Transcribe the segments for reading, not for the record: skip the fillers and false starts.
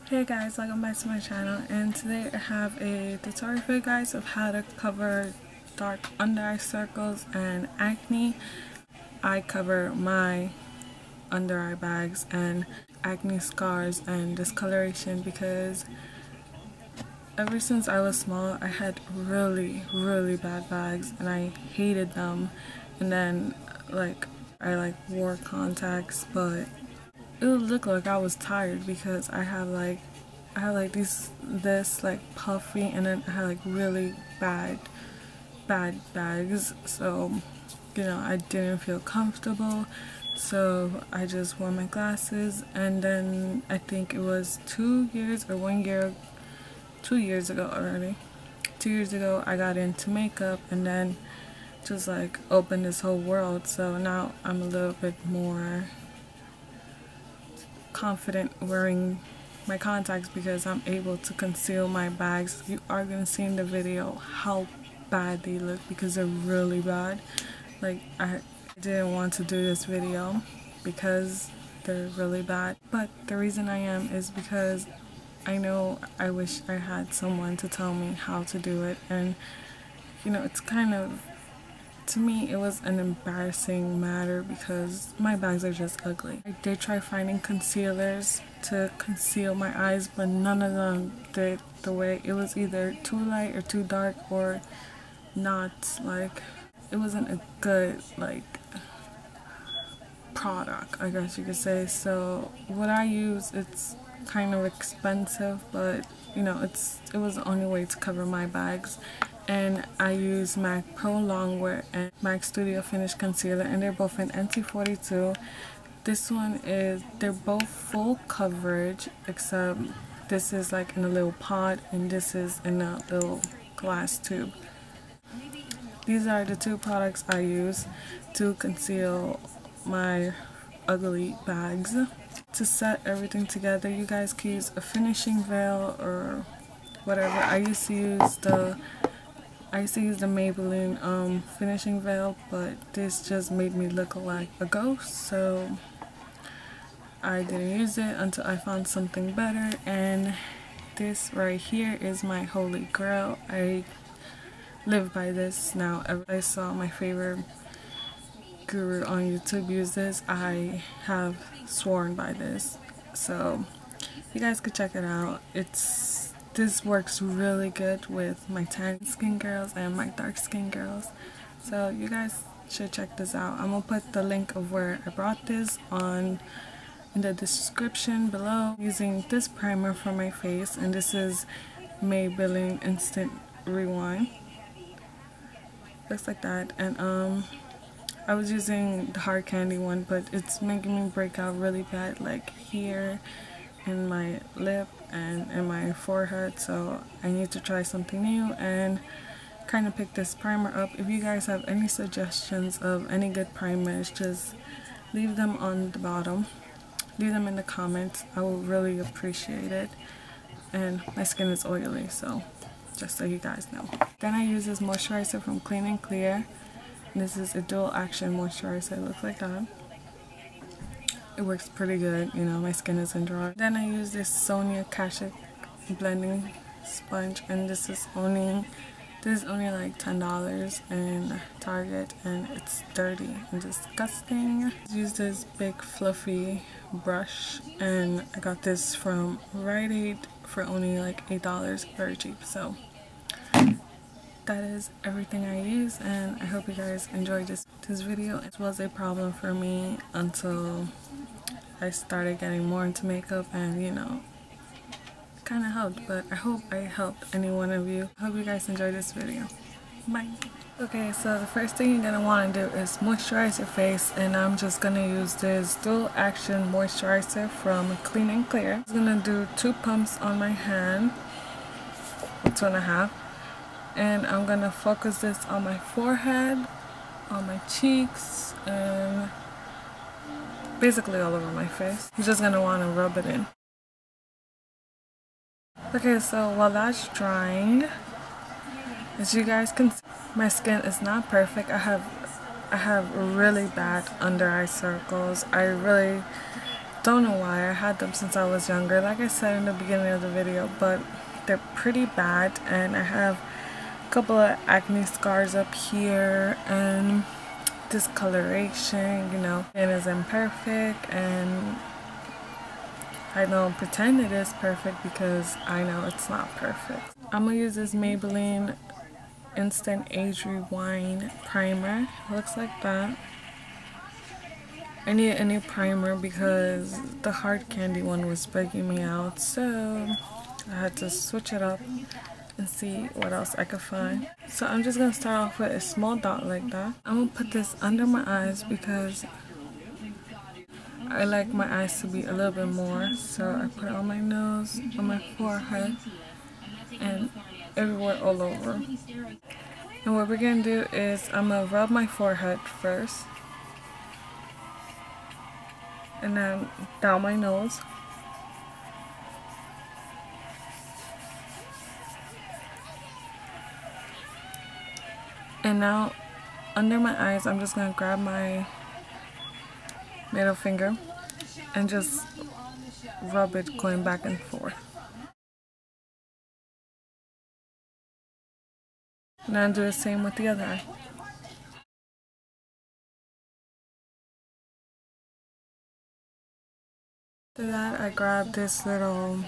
Hey guys, welcome back to my channel, and today I have a tutorial for you guys of how to cover dark under eye circles and acne. I cover my under eye bags and acne scars and discoloration because ever since I was small I had really bad bags and I hated them, and then I wore contacts, but it would look like I was tired because I have this puffy, and then I had like really bad bags, so I didn't feel comfortable, so I just wore my glasses. And then I think it was 2 years or 1 year, 2 years ago already. 2 years ago I got into makeup, and then just like opened this whole world, so now I'm a little bit more confident wearing my contacts because I'm able to conceal my bags. You are gonna see in the video how bad they look because they're really bad. Like, I didn't want to do this video because they're really bad, but the reason I am is because I wish I had someone to tell me how to do it, and it's kind of, to me, it was an embarrassing matter because my bags are just ugly. I did try finding concealers to conceal my eyes, but none of them did the way. It was either too light or too dark, or not, like, it wasn't a good product, I guess you could say. So what I use, it's kind of expensive, but it was the only way to cover my bags. And I use MAC Pro Longwear and MAC Studio Finish Concealer, and they're both in NC42. This one they're both full coverage, except this is like in a little pot and this is in a little glass tube. These are the two products I use to conceal my ugly bags. To set everything together, you guys can use a finishing veil or whatever. I used to use the Maybelline finishing veil, but this just made me look like a ghost, so I didn't use it until I found something better. And this right here is my holy grail. I live by this now. I saw my favorite guru on YouTube use this. I have sworn by this, so you guys could check it out. This works really good with my tan skin girls and my dark skin girls, so you guys should check this out. I'm gonna put the link of where I brought this in the description below. Using this primer for my face, and this is Maybelline Instant Rewind. Looks like that. And I was using the hard candy one, but it's making me break out really bad, like here in my lip and in my forehead, so I need to try something new and kind of pick this primer up. If you guys have any suggestions of any good primers, just leave them on the bottom, leave them in the comments. I will really appreciate it. And my skin is oily, so just so you guys know. Then I use this moisturizer from Clean and Clear. This is a dual action moisturizer. It looks like that. It works pretty good, my skin isn't dry. Then I use this Sonia Kashuk blending sponge, and this is only like $10 in Target, and it's dirty and disgusting. I use this big fluffy brush, and I got this from Rite Aid for only like $8, very cheap. So that is everything I use, and I hope you guys enjoyed this video. It was a problem for me until I started getting more into makeup, and it kind of helped. But I hope I helped any one of you. I hope you guys enjoyed this video. Bye. Okay, so the first thing you're gonna want to do is moisturize your face, and I'm just gonna use this dual action moisturizer from Clean and Clear. I'm gonna do 2 pumps on my hand, 2.5, and I'm gonna focus this on my forehead, on my cheeks, and basically all over my face. You're just gonna want to rub it in. Okay, so while that's drying, as you guys can see, my skin is not perfect. I have really bad under eye circles. I really don't know why. I had them since I was younger, like I said in the beginning of the video, but they're pretty bad, and I have a couple of acne scars up here and discoloration, you know. It is imperfect, and I don't pretend it is perfect because I know it's not perfect. I'm gonna use this Maybelline Instant Age Rewind primer. It looks like that. I need a new primer because the hard candy one was bugging me out, so I had to switch it up and see what else I could find. So I'm just gonna start off with a small dot like that. I'm gonna put this under my eyes because I like my eyes to be a little bit more, so I put it on my nose, on my forehead, and everywhere all over. And what we're gonna do is I'm gonna rub my forehead first, and then down my nose. And now under my eyes, I'm just gonna grab my middle finger and just rub it going back and forth. And then do the same with the other eye. After that, I grabbed this little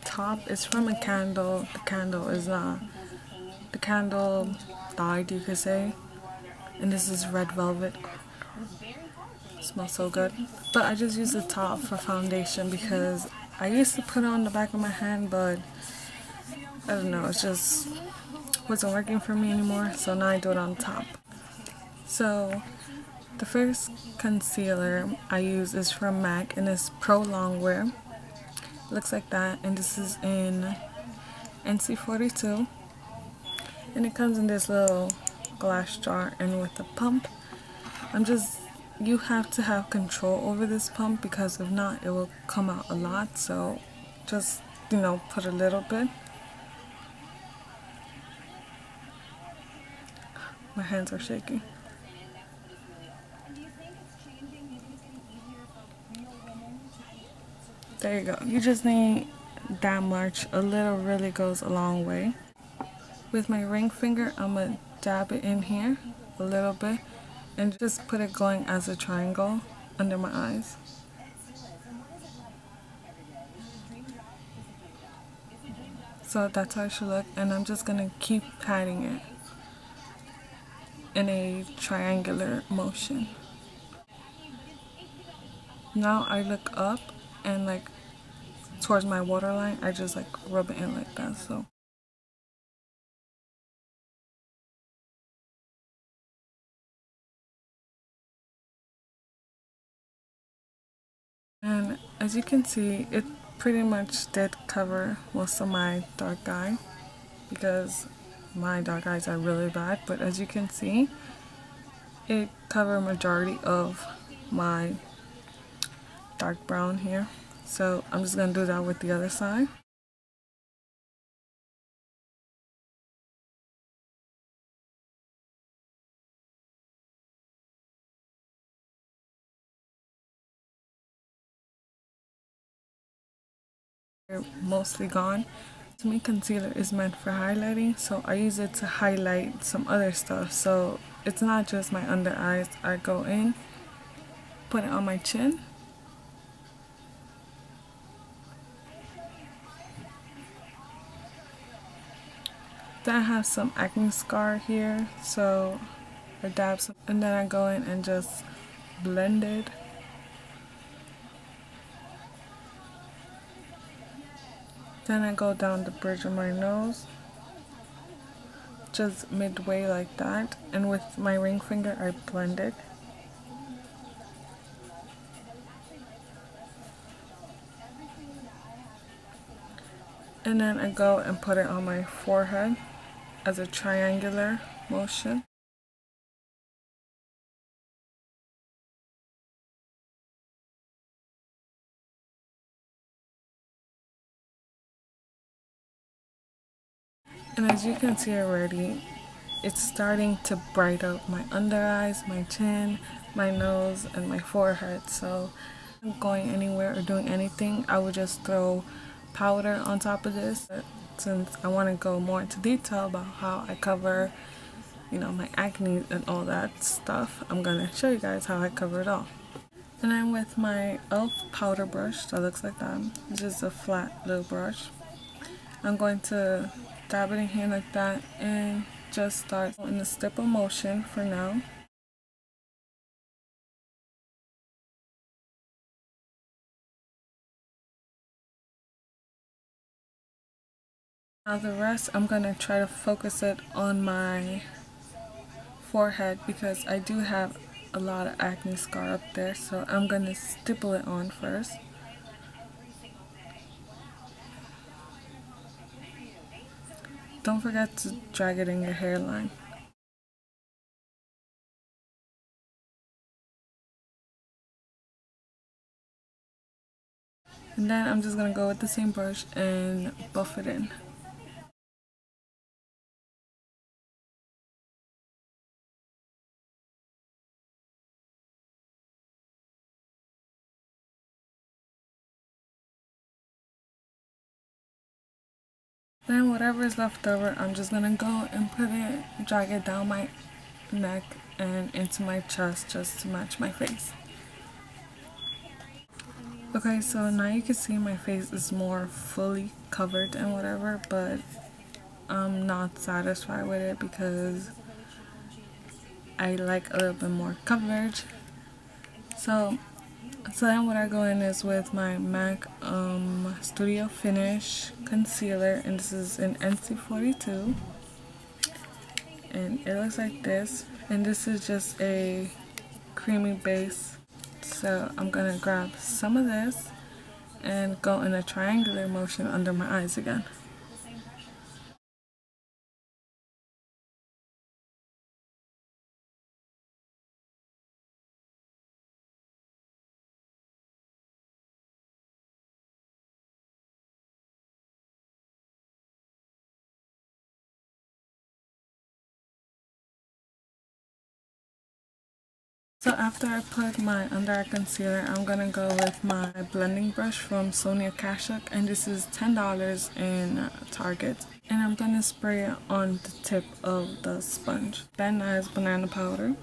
top. It's from a candle. The candle is the candle died, you could say. And this is red velvet. It smells so good. But I just use the top for foundation because I used to put it on the back of my hand, but I don't know, it just wasn't working for me anymore, so now I do it on top. So the first concealer I use is from MAC, and it's Pro Longwear. Looks like that, and this is in NC42, and it comes in this little glass jar and with a pump. You have to have control over this pump because if not, it will come out a lot, so just, you know, put a little bit. My hands are shaking. There you go. You just need that much. A little really goes a long way. With my ring finger, I'm going to dab it in here a little bit and just put it going as a triangle under my eyes. So that's how it should look, and I'm just going to keep patting it in a triangular motion. Now I look up and like towards my waterline, I just like rub it in like that. So and as you can see, it pretty much did cover most of my dark eye because my dark eyes are really bad, but as you can see, it covered majority of my dark brown here. So I'm just gonna do that with the other side. They're mostly gone. To me, concealer is meant for highlighting, so I use it to highlight some other stuff. So it's not just my under eyes. I go in, put it on my chin, then I have some acne scar here, so I dab some, and then I go in and just blend it. Then I go down the bridge of my nose, just midway like that, and with my ring finger I blend it. And then I go and put it on my forehead as a triangular motion. And as you can see already, it's starting to brighten up my under eyes, my chin, my nose, and my forehead. So going anywhere or doing anything, I would just throw powder on top of this. But since I want to go more into detail about how I cover, you know, my acne and all that stuff, I'm gonna show you guys how I cover it all. And then with my e.l.f. powder brush that looks like that, which is a flat little brush, I'm going to dab it in here like that and just start in a stipple motion for now. Now the rest, I'm going to try to focus it on my forehead because I do have a lot of acne scar up there, so I'm going to stipple it on first. Don't forget to drag it in your hairline. And then I'm just going to go with the same brush and buff it in. Then whatever is left over, I'm just going to go and drag it down my neck and into my chest just to match my face. Okay, so now you can see my face is more fully covered and whatever, but I'm not satisfied with it because I like a little bit more coverage. So then what I go in is with my MAC Studio Finish Concealer, and this is in NC42. And it looks like this, and this is just a creamy base. So I'm gonna grab some of this and go in a triangular motion under my eyes again. So after I put my under eye concealer, I'm gonna go with my blending brush from Sonia Kashuk, and this is $10 in Target. And I'm gonna spray it on the tip of the sponge. Van Nuys banana powder.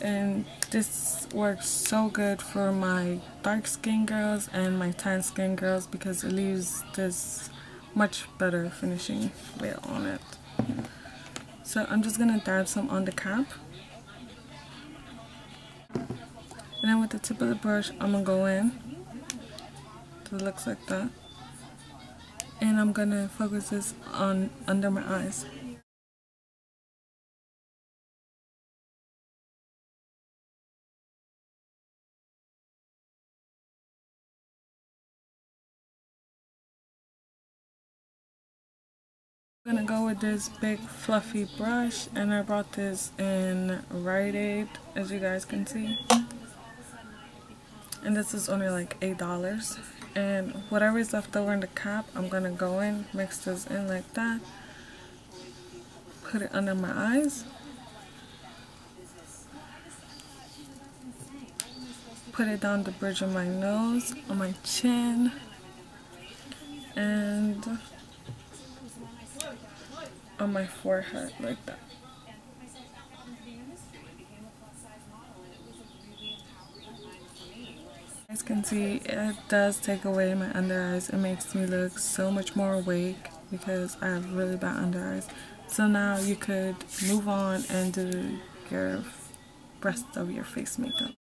And this works so good for my dark skin girls and my tan skin girls because it leaves this much better finishing layer on it. So I'm just gonna dab some on the cap. And then with the tip of the brush, I'm going to go in. So it looks like that. And I'm going to focus this on under my eyes. I'm going to go with this big fluffy brush, and I brought this in Rite Aid, as you guys can see. And this is only like $8. And whatever is left over in the cap, I'm gonna go in, mix this in like that, put it under my eyes, put it down the bridge of my nose, on my chin, and on my forehead like that. As you can see, it does take away my under eyes. It makes me look so much more awake because I have really bad under eyes. So now you could move on and do your rest of your face makeup.